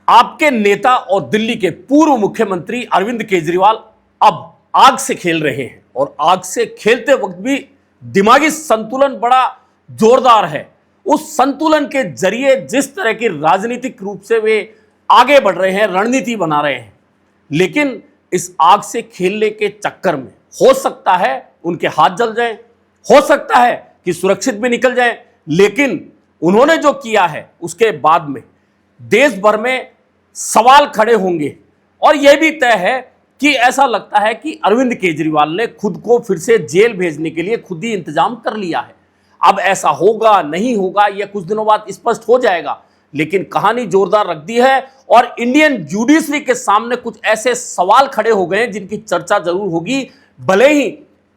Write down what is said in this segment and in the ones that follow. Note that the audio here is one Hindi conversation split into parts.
आपके नेता और दिल्ली के पूर्व मुख्यमंत्री अरविंद केजरीवाल अब आग से खेल रहे हैं और आग से खेलते वक्त भी दिमागी संतुलन बड़ा जोरदार है। उस संतुलन के जरिए जिस तरह की राजनीतिक रूप से वे आगे बढ़ रहे हैं, रणनीति बना रहे हैं, लेकिन इस आग से खेलने के चक्कर में हो सकता है उनके हाथ जल जाएं, हो सकता है कि सुरक्षित भी निकल जाएं, लेकिन उन्होंने जो किया है उसके बाद में देश भर में सवाल खड़े होंगे। और यह भी तय है कि ऐसा लगता है कि अरविंद केजरीवाल ने खुद को फिर से जेल भेजने के लिए खुद ही इंतजाम कर लिया है। अब ऐसा होगा नहीं होगा यह कुछ दिनों बाद स्पष्ट हो जाएगा, लेकिन कहानी जोरदार रख दी है और इंडियन जुडिशरी के सामने कुछ ऐसे सवाल खड़े हो गए हैं जिनकी चर्चा जरूर होगी। भले ही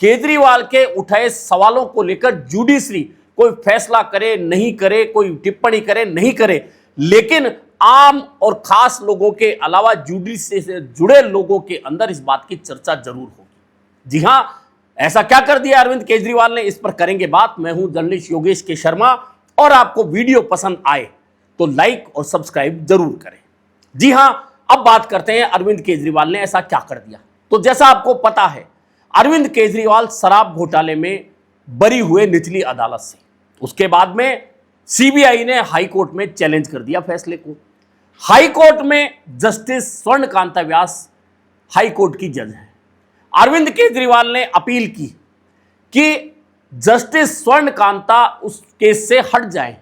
केजरीवाल के उठाए सवालों को लेकर जुडिशरी कोई फैसला करे नहीं करे, कोई टिप्पणी करे नहीं करे, लेकिन आम और खास लोगों के अलावा जुडिशरी से जुड़े लोगों के अंदर इस बात की चर्चा जरूर होगी। जी हां, ऐसा क्या कर दिया अरविंद केजरीवाल ने, इस पर करेंगे बात। मैं हूं जर्नलिस्ट योगेश के शर्मा और आपको वीडियो पसंद आए तो लाइक और सब्सक्राइब जरूर करें। जी हां, अब बात करते हैं अरविंद केजरीवाल ने ऐसा क्या कर दिया। तो जैसा आपको पता है, अरविंद केजरीवाल शराब घोटाले में बरी हुए निचली अदालत से। उसके बाद में सीबीआई ने हाई कोर्ट में चैलेंज कर दिया फैसले को। हाई कोर्ट में जस्टिस स्वर्ण कांता व्यास हाई कोर्ट की जज हैं। अरविंद केजरीवाल ने अपील की कि जस्टिस स्वर्ण कांता उस केस से हट जाए,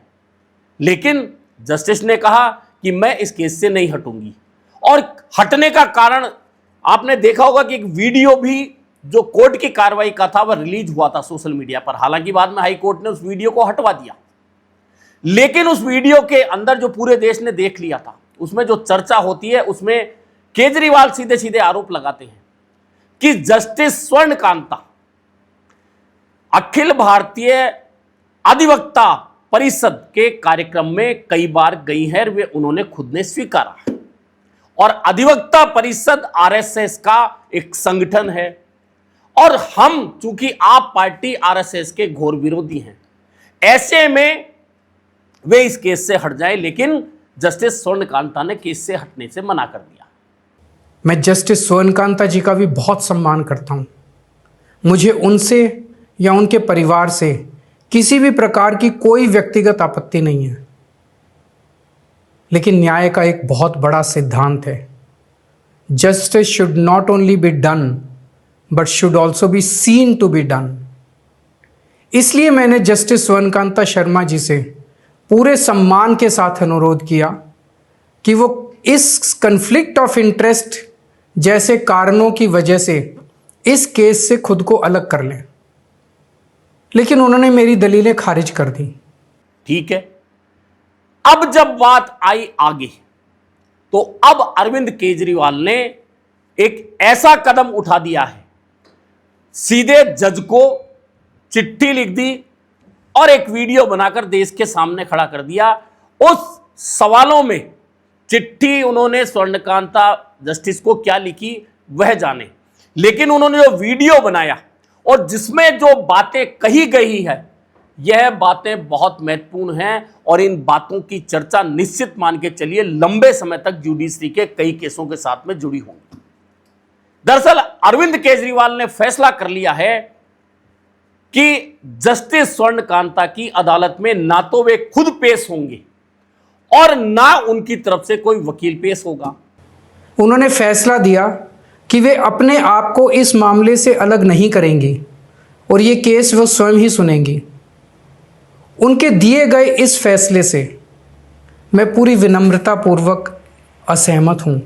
लेकिन जस्टिस ने कहा कि मैं इस केस से नहीं हटूंगी। और हटने का कारण आपने देखा होगा कि एक वीडियो भी जो कोर्ट की कार्रवाई का था वह रिलीज हुआ था सोशल मीडिया पर। हालांकि बाद में हाई कोर्ट ने उस वीडियो को हटवा दिया, लेकिन उस वीडियो के अंदर जो पूरे देश ने देख लिया था, उसमें जो चर्चा होती है उसमें केजरीवाल सीधे सीधे आरोप लगाते हैं कि जस्टिस स्वर्ण कांता अखिल भारतीय अधिवक्ता परिषद के कार्यक्रम में कई बार गई है, वे उन्होंने खुद ने स्वीकारा। और अधिवक्ता परिषद आरएसएस का एक संगठन है और हम चूंकि आप पार्टी आरएसएस के घोर विरोधी हैं, ऐसे में वे इस केस से हट जाए, लेकिन जस्टिस स्वर्ण कांता ने केस से हटने से मना कर दिया। मैं जस्टिस स्वर्ण कांता जी का भी बहुत सम्मान करता हूं। मुझे उनसे या उनके परिवार से किसी भी प्रकार की कोई व्यक्तिगत आपत्ति नहीं है, लेकिन न्याय का एक बहुत बड़ा सिद्धांत है, justice should not only be done but should also be seen to be done. इसलिए मैंने जस्टिस स्वर्ण कांता शर्मा जी से पूरे सम्मान के साथ अनुरोध किया कि वो इस कन्फ्लिक्ट ऑफ इंटरेस्ट जैसे कारणों की वजह से इस केस से खुद को अलग कर लें, लेकिन उन्होंने मेरी दलीलें खारिज कर दी। ठीक है, अब जब बात आई आगे, तो अब अरविंद केजरीवाल ने एक ऐसा कदम उठा दिया है, सीधे जज को चिट्ठी लिख दी और एक वीडियो बनाकर देश के सामने खड़ा कर दिया। उस सवालों में चिट्ठी उन्होंने स्वर्णकांता जस्टिस को क्या लिखी वह जाने, लेकिन उन्होंने जो वीडियो बनाया और जिसमें जो बातें कही गई है, यह बातें बहुत महत्वपूर्ण हैं और इन बातों की चर्चा निश्चित मान के चलिए लंबे समय तक जुडिशरी के कई केसों के साथ में जुड़ी होंगी। दरअसल अरविंद केजरीवाल ने फैसला कर लिया है कि जस्टिस स्वर्ण कांता की अदालत में ना तो वे खुद पेश होंगे और ना उनकी तरफ से कोई वकील पेश होगा। उन्होंने फैसला दिया कि वे अपने आप को इस मामले से अलग नहीं करेंगी और ये केस वो स्वयं ही सुनेंगी। उनके दिए गए इस फैसले से मैं पूरी विनम्रता पूर्वक असहमत हूँ।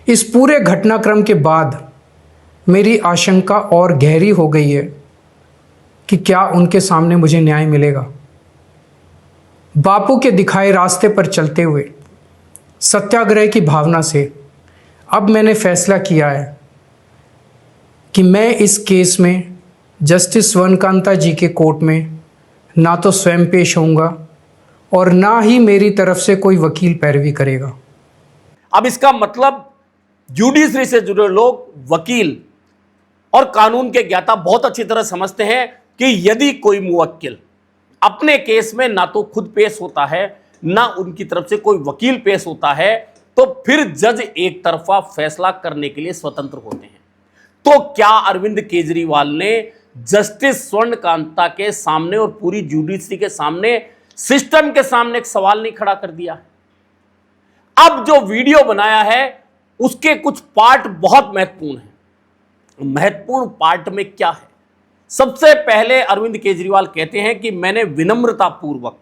इस पूरे घटनाक्रम के बाद मेरी आशंका और गहरी हो गई है कि क्या उनके सामने मुझे न्याय मिलेगा। बापू के दिखाए रास्ते पर चलते हुए सत्याग्रह की भावना से अब मैंने फैसला किया है कि मैं इस केस में जस्टिस स्वर्ण कांता जी के कोर्ट में ना तो स्वयं पेश होऊंगा और ना ही मेरी तरफ से कोई वकील पैरवी करेगा। अब इसका मतलब जुडिशरी से जुड़े लोग, वकील और कानून के ज्ञाता बहुत अच्छी तरह समझते हैं कि यदि कोई मुवक्किल अपने केस में ना तो खुद पेश होता है ना उनकी तरफ से कोई वकील पेश होता है, तो फिर जज एक तरफा फैसला करने के लिए स्वतंत्र होते हैं। तो क्या अरविंद केजरीवाल ने जस्टिस स्वर्ण कांता के सामने और पूरी जुडिशरी के सामने, सिस्टम के सामने एक सवाल नहीं खड़ा कर दिया? अब जो वीडियो बनाया है उसके कुछ पार्ट बहुत महत्वपूर्ण हैं। महत्वपूर्ण पार्ट में क्या है? सबसे पहले अरविंद केजरीवाल कहते हैं कि मैंने विनम्रता पूर्वक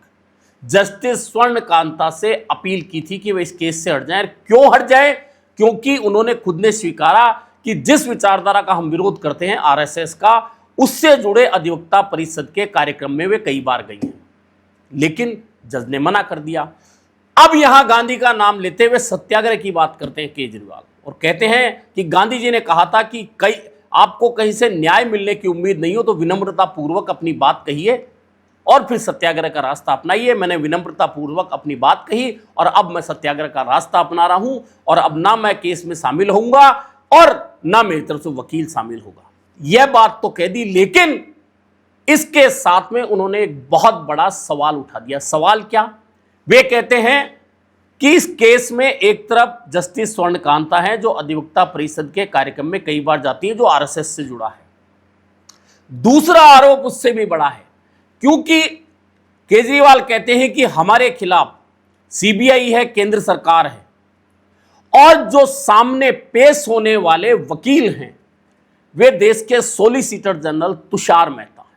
जस्टिस स्वर्ण कांता से अपील की थी कि वे इस केस से हट जाएं। क्यों हट जाएं? क्योंकि उन्होंने खुद ने स्वीकारा कि जिस विचारधारा का हम विरोध करते हैं, आरएसएस का, उससे जुड़े अधिवक्ता परिषद के कार्यक्रम में वे कई बार गई हैं, लेकिन जज ने मना कर दिया। अब यहां गांधी का नाम लेते हुए सत्याग्रह की बात करते हैं केजरीवाल और कहते हैं कि गांधी जी ने कहा था कि आपको कहीं से न्याय मिलने की उम्मीद नहीं हो तो विनम्रता पूर्वक अपनी बात कहिए और फिर सत्याग्रह का रास्ता अपनाइए। मैंने विनम्रता पूर्वक अपनी बात कही और अब मैं सत्याग्रह का रास्ता अपना रहा हूं और अब ना मैं केस में शामिल होऊंगा और ना मेरी तरफ से वकील शामिल होगा। यह बात तो कह दी, लेकिन इसके साथ में उन्होंने एक बहुत बड़ा सवाल उठा दिया। सवाल क्या? वे कहते हैं कि इस केस में एक तरफ जस्टिस स्वर्ण कांता है जो अधिवक्ता परिषद के कार्यक्रम में कई बार जाती है, जो आरएसएस से जुड़ा है। दूसरा आरोप उससे भी बड़ा है, क्योंकि केजरीवाल कहते हैं कि हमारे खिलाफ सीबीआई है, केंद्र सरकार है, और जो सामने पेश होने वाले वकील हैं वे देश के सॉलिसिटर जनरल तुषार मेहता हैं।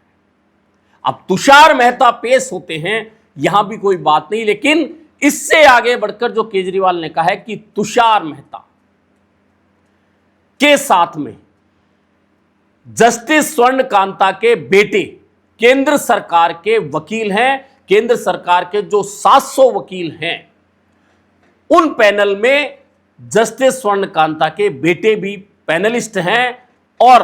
अब तुषार मेहता पेश होते हैं, यहां भी कोई बात नहीं, लेकिन इससे आगे बढ़कर जो केजरीवाल ने कहा है कि तुषार मेहता के साथ में जस्टिस स्वर्ण कांता के बेटे केंद्र सरकार के वकील हैं। केंद्र सरकार के जो 700 वकील हैं उन पैनल में जस्टिस स्वर्ण कांता के बेटे भी पैनलिस्ट हैं, और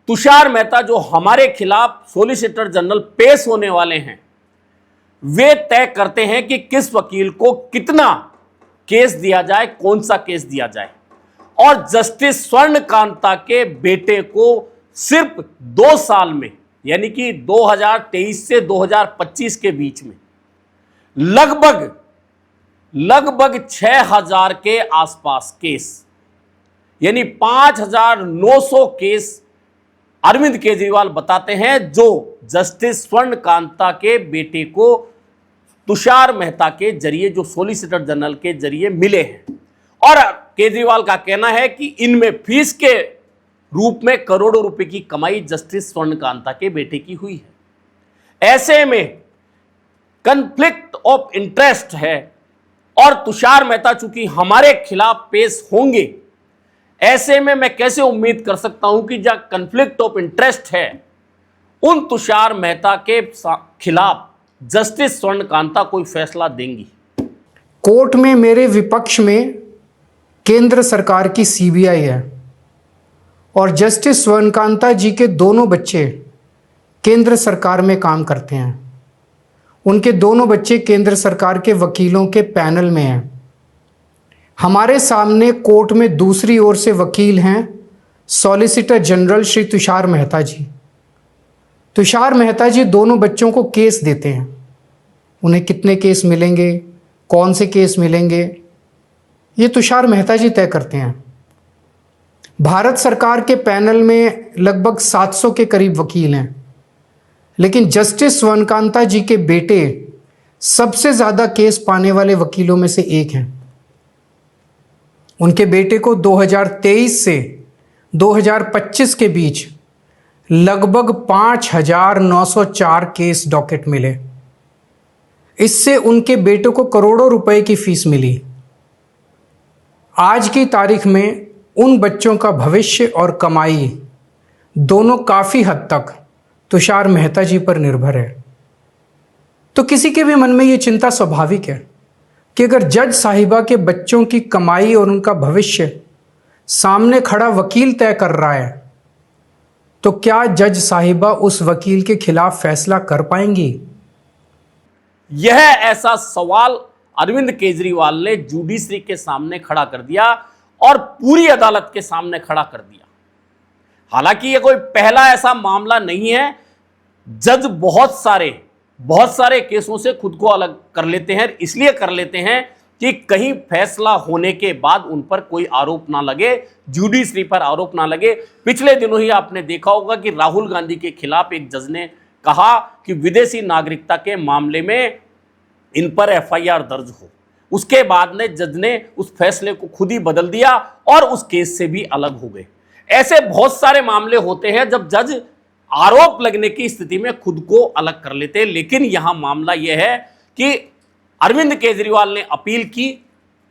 तुषार मेहता जो हमारे खिलाफ सॉलिसिटर जनरल पेश होने वाले हैं वे तय करते हैं कि किस वकील को कितना केस दिया जाए, कौन सा केस दिया जाए। और जस्टिस स्वर्ण कांता के बेटे को सिर्फ 2 साल में, यानी कि 2023 से 2025 के बीच में लगभग 6000 के आसपास केस, यानी 5900 केस अरविंद केजरीवाल बताते हैं जो जस्टिस स्वर्ण कांता के बेटे को तुषार मेहता के जरिए, जो सॉलिसिटर जनरल के जरिए मिले हैं। और केजरीवाल का कहना है कि इनमें फीस के रूप में करोड़ों रुपए की कमाई जस्टिस स्वर्ण कांता के बेटे की हुई है। ऐसे में कन्फ्लिक्ट ऑफ इंटरेस्ट है, और तुषार मेहता चूंकि हमारे खिलाफ पेश होंगे, ऐसे में मैं कैसे उम्मीद कर सकता हूं कि जहां कन्फ्लिक्ट ऑफ इंटरेस्ट है उन तुषार मेहता के खिलाफ जस्टिस स्वर्ण कांता कोई फैसला देंगी। कोर्ट में मेरे विपक्ष में केंद्र सरकार की सीबीआई है और जस्टिस स्वर्ण कांता जी के दोनों बच्चे केंद्र सरकार में काम करते हैं। उनके दोनों बच्चे केंद्र सरकार के वकीलों के पैनल में हैं। हमारे सामने कोर्ट में दूसरी ओर से वकील हैं सॉलिसिटर जनरल श्री तुषार मेहता जी। तुषार मेहता जी दोनों बच्चों को केस देते हैं। उन्हें कितने केस मिलेंगे, कौन से केस मिलेंगे, ये तुषार मेहता जी तय करते हैं। भारत सरकार के पैनल में लगभग 700 के करीब वकील हैं, लेकिन जस्टिस स्वर्ण कांता जी के बेटे सबसे ज़्यादा केस पाने वाले वकीलों में से एक हैं। उनके बेटे को 2023 से 2025 के बीच लगभग 5904 केस डॉकेट मिले। इससे उनके बेटे को करोड़ों रुपए की फीस मिली। आज की तारीख में उन बच्चों का भविष्य और कमाई दोनों काफ़ी हद तक तुषार मेहता जी पर निर्भर है। तो किसी के भी मन में ये चिंता स्वाभाविक है कि अगर जज साहिबा के बच्चों की कमाई और उनका भविष्य सामने खड़ा वकील तय कर रहा है, तो क्या जज साहिबा उस वकील के खिलाफ फैसला कर पाएंगी? यह ऐसा सवाल अरविंद केजरीवाल ने जुडिशरी के सामने खड़ा कर दिया और पूरी अदालत के सामने खड़ा कर दिया। हालांकि यह कोई पहला ऐसा मामला नहीं है। जज बहुत सारे बहुत सारे केसों से खुद को अलग कर लेते हैं, इसलिए कर लेते हैं कि कहीं फैसला होने के बाद उन पर कोई आरोप ना लगे, जुडिशरी पर आरोप ना लगे। पिछले दिनों ही आपने देखा होगा कि राहुल गांधी के खिलाफ एक जज ने कहा कि विदेशी नागरिकता के मामले में इन पर एफआईआर दर्ज हो। उसके बाद में जज ने उस फैसले को खुद ही बदल दिया और उस केस से भी अलग हो गए। ऐसे बहुत सारे मामले होते हैं जब जज आरोप लगने की स्थिति में खुद को अलग कर लेते हैं। लेकिन यहां मामला यह है कि अरविंद केजरीवाल ने अपील की,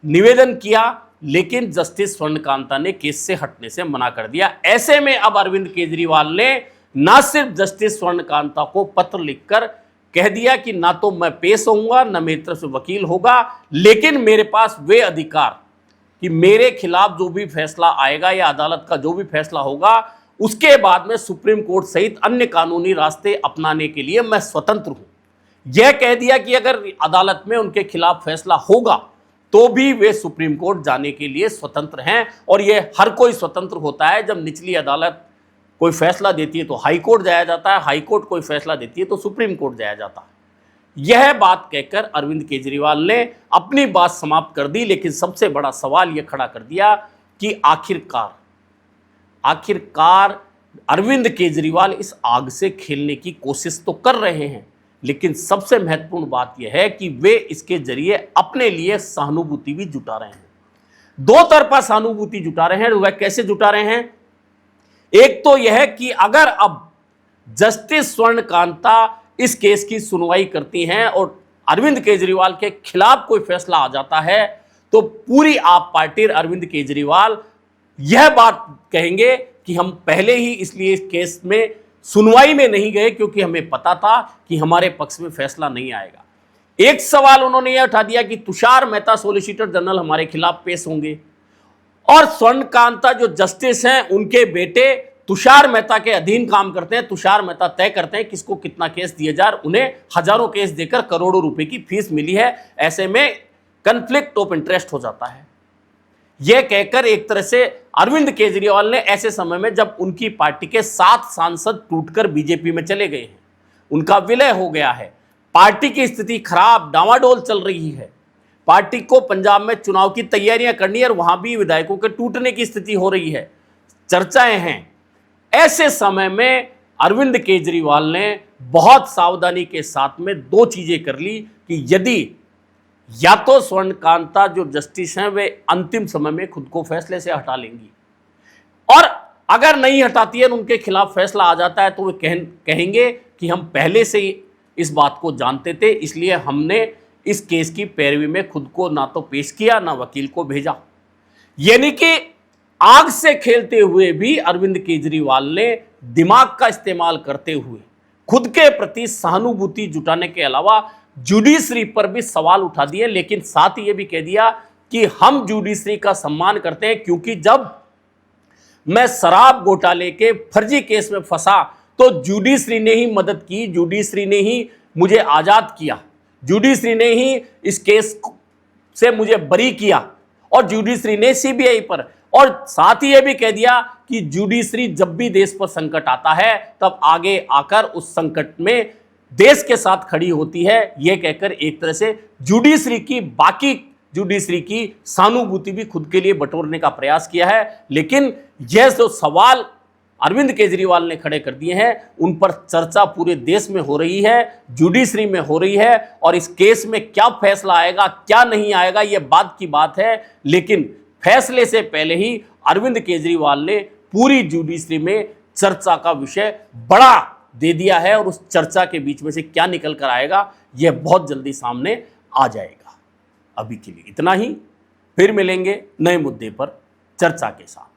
निवेदन किया, लेकिन जस्टिस स्वर्णकांता ने केस से हटने से मना कर दिया। ऐसे में अब अरविंद केजरीवाल ने ना सिर्फ जस्टिस स्वर्णकांता को पत्र लिखकर कह दिया कि ना तो मैं पेश होऊंगा, ना मेरी तरफ से वकील होगा, लेकिन मेरे पास वे अधिकार कि मेरे खिलाफ जो भी फैसला आएगा या अदालत का जो भी फैसला होगा उसके बाद में सुप्रीम कोर्ट सहित अन्य कानूनी रास्ते अपनाने के लिए मैं स्वतंत्र हूं। यह कह दिया कि अगर अदालत में उनके खिलाफ फैसला होगा तो भी वे सुप्रीम कोर्ट जाने के लिए स्वतंत्र हैं। और यह हर कोई स्वतंत्र होता है। जब निचली अदालत कोई फैसला देती है तो हाई कोर्ट जाया जाता है, हाई कोर्ट कोई फैसला देती है तो सुप्रीम कोर्ट जाया जाता है। यह बात कहकर अरविंद केजरीवाल ने अपनी बात समाप्त कर दी। लेकिन सबसे बड़ा सवाल यह खड़ा कर दिया कि आखिरकार अरविंद केजरीवाल इस आग से खेलने की कोशिश तो कर रहे हैं, लेकिन सबसे महत्वपूर्ण बात यह है कि वे इसके जरिए अपने लिए सहानुभूति भी जुटा रहे हैं। दो तरफा सहानुभूति जुटा रहे हैं। वह कैसे जुटा रहे हैं? एक तो यह कि अगर अब जस्टिस स्वर्णकांता इस केस की सुनवाई करती हैं और अरविंद केजरीवाल के खिलाफ कोई फैसला आ जाता है तो पूरी आप पार्टी अरविंद केजरीवाल यह बात कहेंगे कि हम पहले ही इसलिए इस केस में सुनवाई में नहीं गए क्योंकि हमें पता था कि हमारे पक्ष में फैसला नहीं आएगा। एक सवाल उन्होंने यह उठा दिया कि तुषार मेहता सॉलिसिटर जनरल हमारे खिलाफ पेश होंगे और स्वर्णकांता जो जस्टिस हैं उनके बेटे तुषार मेहता के अधीन काम करते हैं। तुषार मेहता तय करते हैं किसको कितना केस दिया जाए। उन्हें हजारों केस देकर करोड़ों रुपए की फीस मिली है। ऐसे में कन्फ्लिक्ट ऑफ इंटरेस्ट हो जाता है। यह कहकर एक तरह से अरविंद केजरीवाल ने ऐसे समय में जब उनकी पार्टी के 7 सांसद टूटकर बीजेपी में चले गए हैं, उनका विलय हो गया है, पार्टी की स्थिति खराब डावाडोल चल रही है, पार्टी को पंजाब में चुनाव की तैयारियां करनी है और वहां भी विधायकों के टूटने की स्थिति हो रही है, चर्चाएं हैं। ऐसे समय में अरविंद केजरीवाल ने बहुत सावधानी के साथ में 2 चीजें कर ली कि यदि या तो स्वर्णकांता जो जस्टिस हैं वे अंतिम समय में खुद को फैसले से हटा लेंगी और अगर नहीं हटाती है उनके खिलाफ फैसला आ जाता है तो वे कहेंगे कि हम पहले से ही इस बात को जानते थे, इसलिए हमने इस केस की पैरवी में खुद को ना तो पेश किया ना वकील को भेजा। यानी कि आग से खेलते हुए भी अरविंद केजरीवाल ने दिमाग का इस्तेमाल करते हुए खुद के प्रति सहानुभूति जुटाने के अलावा जुडिशरी पर भी सवाल उठा दिए। लेकिन साथ ही यह भी कह दिया कि हम जुडिशरी का सम्मान करते हैं क्योंकि जब मैं शराब घोटाले के फर्जी केस में फंसा तो जुडिशरी ने ही मदद की, जुडिशरी ने ही मुझे आजाद किया, जुडिशरी ने ही इस केस से मुझे बरी किया और जुडिशरी ने सीबीआई पर। और साथ ही यह भी कह दिया कि जुडिशरी जब भी देश पर संकट आता है तब आगे आकर उस संकट में देश के साथ खड़ी होती है। यह कहकर एक तरह से बाकी जुडिशरी की सहानुभूति भी खुद के लिए बटोरने का प्रयास किया है। लेकिन यह जो सवाल अरविंद केजरीवाल ने खड़े कर दिए हैं उन पर चर्चा पूरे देश में हो रही है, जुडिशरी में हो रही है और इस केस में क्या फैसला आएगा क्या नहीं आएगा यह बाद की बात है। लेकिन फैसले से पहले ही अरविंद केजरीवाल ने पूरी जुडिशरी में चर्चा का विषय बड़ा दे दिया है और उस चर्चा के बीच में से क्या निकल कर आएगा यह बहुत जल्दी सामने आ जाएगा। अभी के लिए इतना ही, फिर मिलेंगे नए मुद्दे पर चर्चा के साथ।